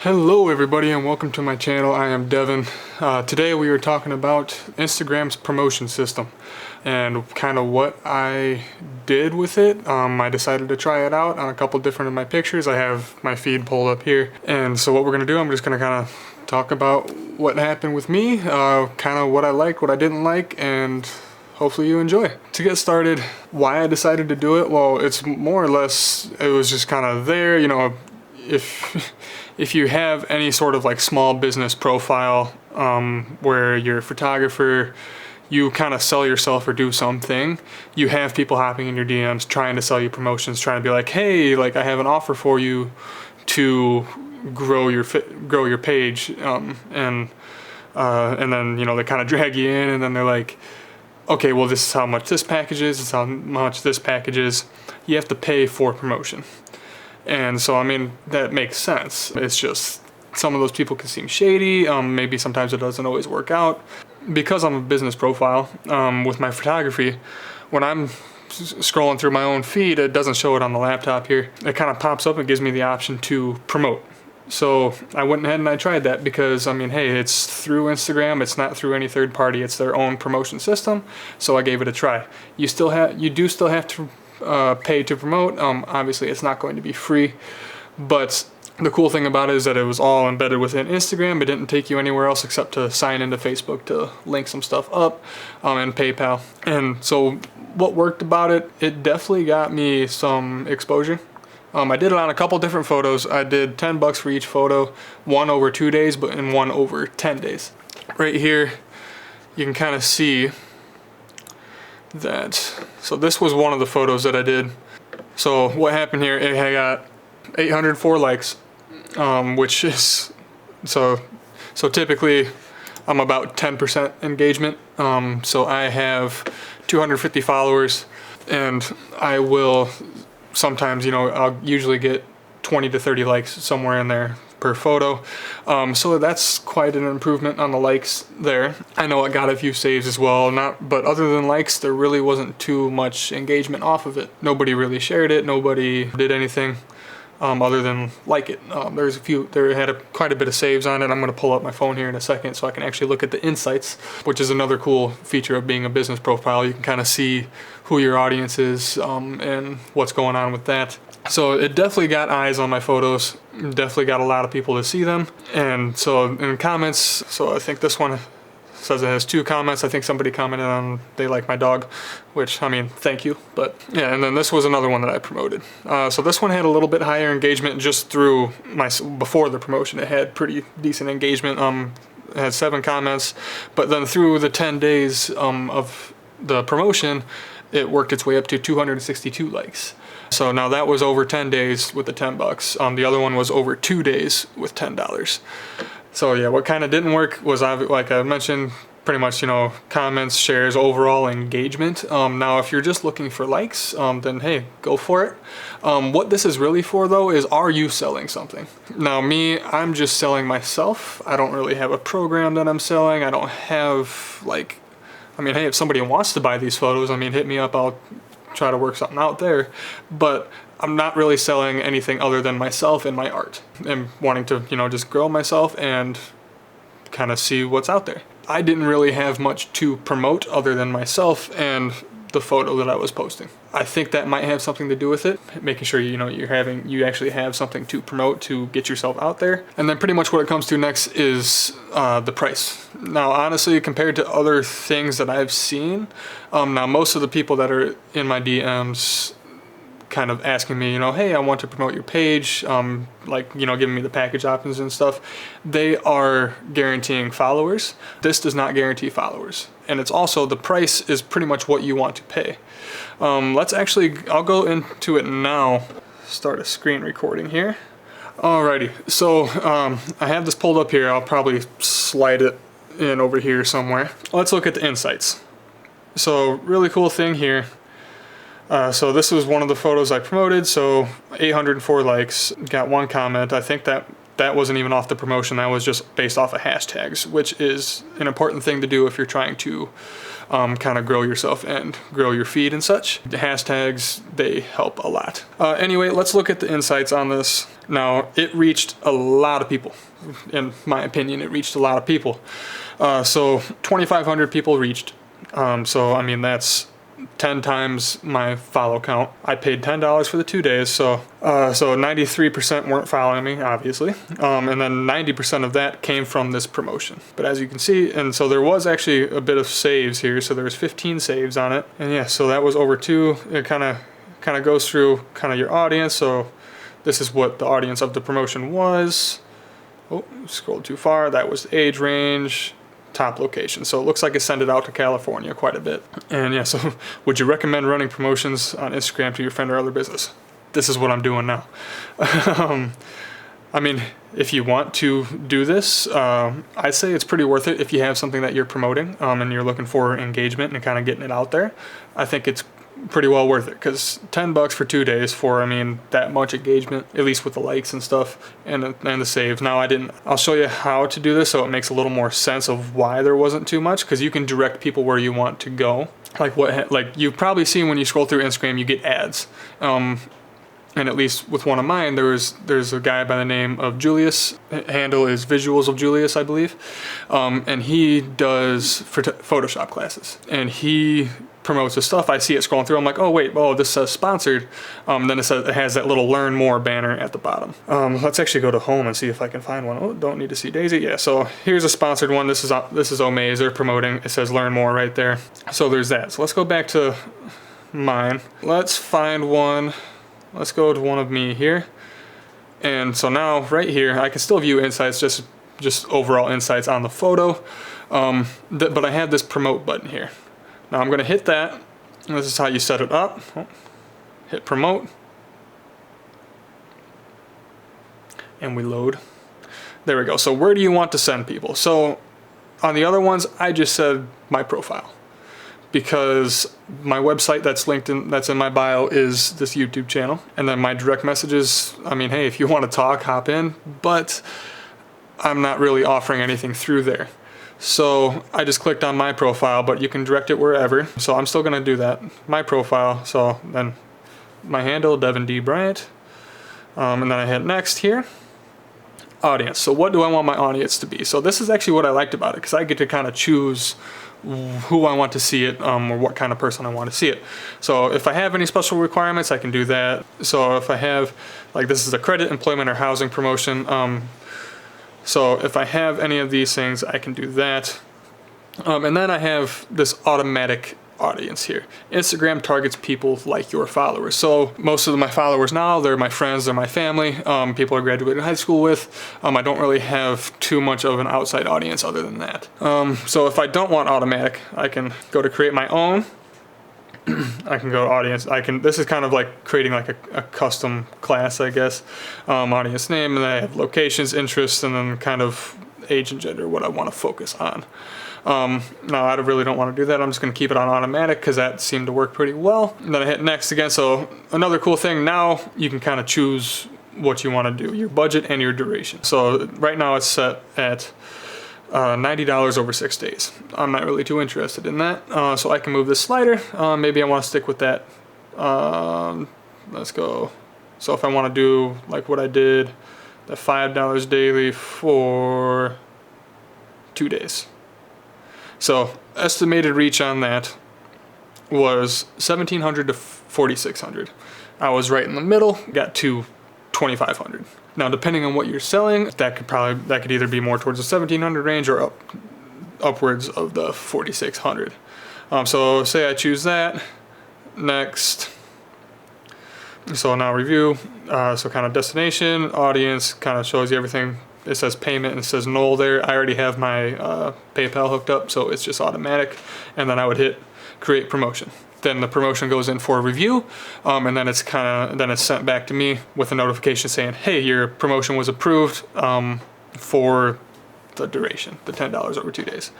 Hello everybody and welcome to my channel. I am Devin. Today we are talking about Instagram's promotion system and kind of what I did with it. I decided to try it out on a couple different of my pictures. I have my feed pulled up here, and so what we're going to do, I'm just going to kind of talk about what happened with me, kind of what I liked, what I didn't like, and hopefully you enjoy. To get started, why I decided to do it, well, it's more or less, it was just kind of there, you know, if you have any sort of like small business profile where you're a photographer, you kind of sell yourself or do something, you have people hopping in your DMs trying to sell you promotions, trying to be like, hey, like I have an offer for you to grow your page, and then, you know, they kind of drag you in, and then they're like, okay, well, this is how much this package is, this is how much this package is. You have to pay for promotion. And so, I mean, that makes sense. It's just some of those people can seem shady. Maybe sometimes it doesn't always work out. Because I'm a business profile with my photography, when I'm scrolling through my own feed, it doesn't show it on the laptop here. It kind of pops up and gives me the option to promote. So I went ahead and I tried that because, I mean, hey, it's through Instagram. It's not through any third party. It's their own promotion system. So I gave it a try. You do still have to pay to promote. Obviously it's not going to be free, but the cool thing about it is that it was all embedded within Instagram. It didn't take you anywhere else except to sign into Facebook to link some stuff up, and PayPal. And so what worked about it, it definitely got me some exposure. I did it on a couple different photos. I did $10 for each photo, one over 2 days, and one over 10 days. Right here, you can kind of see that. So this was one of the photos that I did. So what happened here, it had got 804 likes, which is, so typically I'm about 10% engagement. So I have 250 followers, and I will sometimes, you know, I'll usually get 20 to 30 likes somewhere in there per photo. So that's quite an improvement on the likes there. I know it got a few saves as well, but other than likes, there really wasn't too much engagement off of it. Nobody really shared it. Nobody did anything other than like it. There had quite a bit of saves on it. I'm going to pull up my phone here in a second so I can actually look at the insights, which is another cool feature of being a business profile. You can kind of see who your audience is and what's going on with that. So it definitely got eyes on my photos, definitely got a lot of people to see them. And so in comments, so I think this one says it has 2 comments. I think somebody commented on they like my dog, which, I mean, thank you. But yeah, and then this was another one that I promoted. So this one had a little bit higher engagement just through before the promotion. It had pretty decent engagement. It had 7 comments, but then through the 10 days of the promotion, it worked its way up to 262 likes. So now that was over 10 days with the $10. The other one was over 2 days with $10. So yeah, what kind of didn't work was, like I mentioned, pretty much, you know, comments, shares, overall engagement. Now if you're just looking for likes, then hey, go for it. What this is really for though is, are you selling something? Now me, I'm just selling myself. I don't really have a program that I'm selling. I don't have like, I mean, hey, if somebody wants to buy these photos, I mean, hit me up, I'll try to work something out there. But I'm not really selling anything other than myself and my art, and wanting to, you know, just grow myself and kind of see what's out there. I didn't really have much to promote other than myself and the photo that I was posting. I think that might have something to do with it, making sure, you know, you actually have something to promote to get yourself out there. And then pretty much what it comes to next is the price. Now honestly, compared to other things that I've seen, now most of the people that are in my DMs kind of asking me, you know, hey, I want to promote your page, like, you know, giving me the package options and stuff, they are guaranteeing followers. This does not guarantee followers. And it's also, the price is pretty much what you want to pay. I'll go into it now, start a screen recording here. Alrighty, so I have this pulled up here. I'll probably slide it in over here somewhere. Let's look at the insights. So really cool thing here. So this was one of the photos I promoted, so 804 likes, got 1 comment. I think that that wasn't even off the promotion. That was just based off of hashtags, which is an important thing to do if you're trying to kind of grow yourself and grow your feed and such. The hashtags, they help a lot. Anyway, let's look at the insights on this. Now, it reached a lot of people. In my opinion, it reached a lot of people. So 2,500 people reached. So I mean, that's 10 times my follow count. I paid $10 for the 2 days, so 93% weren't following me, obviously, and then 90% of that came from this promotion. But as you can see, and so there was actually a bit of saves here, so there was 15 saves on it, and yeah, so that was over 2. It kind of goes through kind of your audience. So this is what the audience of the promotion was. Oh, scrolled too far. That was the age range, top location. So it looks like it sent it out to California quite a bit. And yeah, so would you recommend running promotions on Instagram to your friend or other business? This is what I'm doing now. I mean, if you want to do this, I'd say it's pretty worth it if you have something that you're promoting and you're looking for engagement and kind of getting it out there. I think it's pretty well worth it, because $10 for 2 days for, I mean, that much engagement, at least with the likes and stuff and the saves. Now I'll show you how to do this so it makes a little more sense of why there wasn't too much, because you can direct people where you want to go. Like you've probably seen when you scroll through Instagram, you get ads. And at least with one of mine, there's a guy by the name of Julius. Handle is Visuals of Julius, I believe. And he does Photoshop classes. And he promotes his stuff. I see it scrolling through. I'm like, oh wait, this says sponsored. Then it has that little learn more banner at the bottom. Let's actually go to home and see if I can find one. Oh, don't need to see Daisy. Yeah, so here's a sponsored one. This is Omaze. They're promoting. It says learn more right there. So there's that. So let's go back to mine. Let's find one. Let's go to one of me here. And so now right here, I can still view insights, just overall insights on the photo. But I have this promote button here. Now I'm going to hit that. This is how you set it up. Hit promote. And we load. There we go. So where do you want to send people? So on the other ones, I just said my profile, because my website that's in my bio is this YouTube channel. And then my direct messages, I mean, hey, if you want to talk, hop in, but I'm not really offering anything through there. So I just clicked on my profile, but you can direct it wherever. So I'm still gonna do that, my profile. So then my handle, Devin D. Bryant. And then I hit next here. Audience. So what do I want my audience to be? So this is actually what I liked about it, because I get to kind of choose who I want to see it, or what kind of person I want to see it. So if I have any special requirements, I can do that. So if I have, like, this is a credit, employment, or housing promotion. So if I have any of these things, I can do that. And then I have this automatic audience here. Instagram targets people like your followers. So most of my followers now, they're my friends, they're my family, people I graduated high school with. I don't really have too much of an outside audience other than that. So if I don't want automatic, I can go to create my own. I can go to audience. This is kind of like creating like a custom class, I guess. Audience name, and then I have locations, interests, and then kind of age and gender, what I want to focus on. Now I really don't want to do that. I'm just going to keep it on automatic because that seemed to work pretty well. And then I hit next again. So another cool thing, now you can kind of choose what you want to do, your budget and your duration. So right now it's set at $90 over 6 days. I'm not really too interested in that, so I can move this slider. Maybe I want to stick with that. Let's go. So if I want to do like what I did, the $5 daily for 2 days. So estimated reach on that was 1,700 to 4,600. I was right in the middle, got to 2,500. Now, depending on what you're selling, that could either be more towards the 1,700 range or upwards of the 4,600. So say I choose that. Next. So now review. So kind of destination, audience, kind of shows you everything. It says payment and it says null there. I already have my PayPal hooked up, so it's just automatic. And then I would hit create promotion. Then the promotion goes in for a review, and then it's sent back to me with a notification saying, hey, your promotion was approved for the duration, the $10 over 2 days.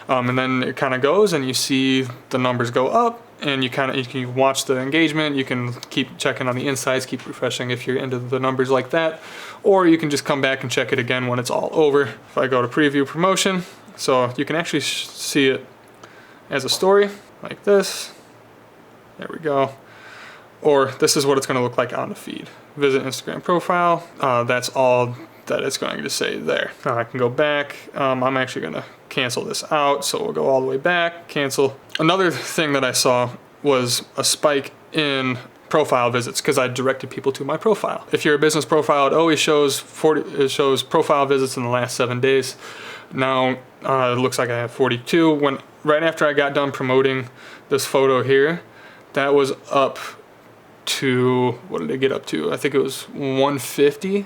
And then it kind of goes and you see the numbers go up, and you can watch the engagement. You can keep checking on the insights, keep refreshing if you're into the numbers like that, or you can just come back and check it again when it's all over. If I go to preview promotion, so you can actually see it as a story like this. There we go. Or this is what it's going to look like on the feed. Visit Instagram profile. That's all that it's going to say there. Now I can go back. I'm actually going to cancel this out, so we'll go all the way back, cancel. Another thing that I saw was a spike in profile visits because I directed people to my profile. If you're a business profile, it always shows it shows profile visits in the last 7 days. Now it looks like I have 42. Right after I got done promoting this photo here, that was up to, what did it get up to? I think it was 150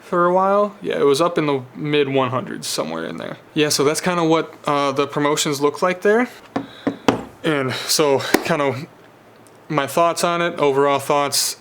for a while. Yeah, it was up in the mid 100s, somewhere in there. Yeah, so that's kind of what the promotions look like there. And so kind of my thoughts on it, overall thoughts,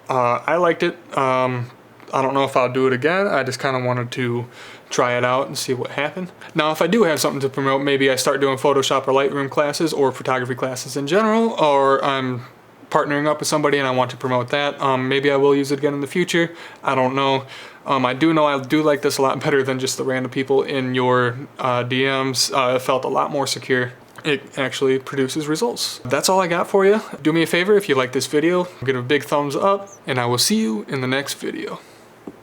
I liked it. I don't know if I'll do it again. I just kind of wanted to try it out and see what happened. Now, if I do have something to promote, maybe I start doing Photoshop or Lightroom classes or photography classes in general, or I'm partnering up with somebody and I want to promote that. Maybe I will use it again in the future. I don't know. I do know I do like this a lot better than just the random people in your DMs. It felt a lot more secure. It actually produces results. That's all I got for you. Do me a favor, if you like this video, give it a big thumbs up, and I will see you in the next video.